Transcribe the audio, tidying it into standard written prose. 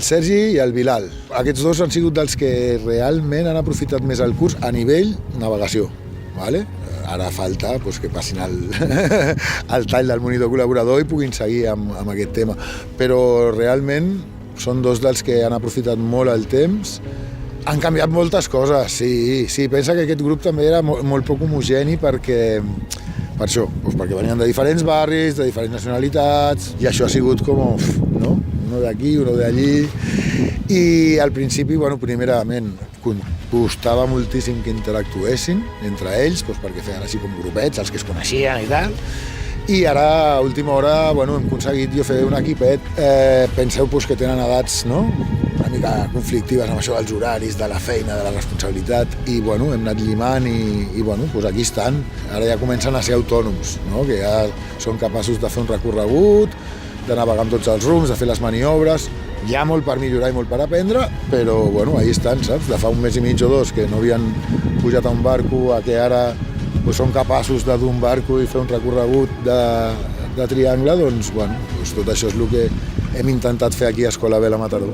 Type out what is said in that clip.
el Sergi i el Bilal. Aquests dos han sigut dels que realment han aprofitat més el curs a nivell navegació. Vale? Ara falta que passin el tall del monitor col·laborador i puguin seguir amb aquest tema. Però realment són dos dels que han aprofitat molt el temps. Han canviat moltes coses, sí. Pensa que aquest grup també era molt poc homogeni perquè venien de diferents barris, de diferents nacionalitats, i això ha sigut com, no? Uno d'aquí, uno d'allí. I al principi, primerament, costava moltíssim que interactuessin entre ells, perquè feien així com grupets, els que es coneixien i tal. I ara, a última hora, hem aconseguit fer un equipet. Penseu que tenen edats, no?, una mica conflictives amb això dels horaris, de la feina, de la responsabilitat, i hem anat llimant i aquí estan. Ara ja comencen a ser autònoms, no?, que ja són capaços de fer un recorregut, de navegar amb tots els rums, de fer les maniobres. Hi ha molt per millorar i molt per aprendre, però ahí estan, saps? De fa un mes i mig o dos que no havien pujat a un barco, a que ara són capaços de dur un barco i fer un recorregut de triangle, tot això és el que hem intentat fer aquí a Escola Vela Mataró.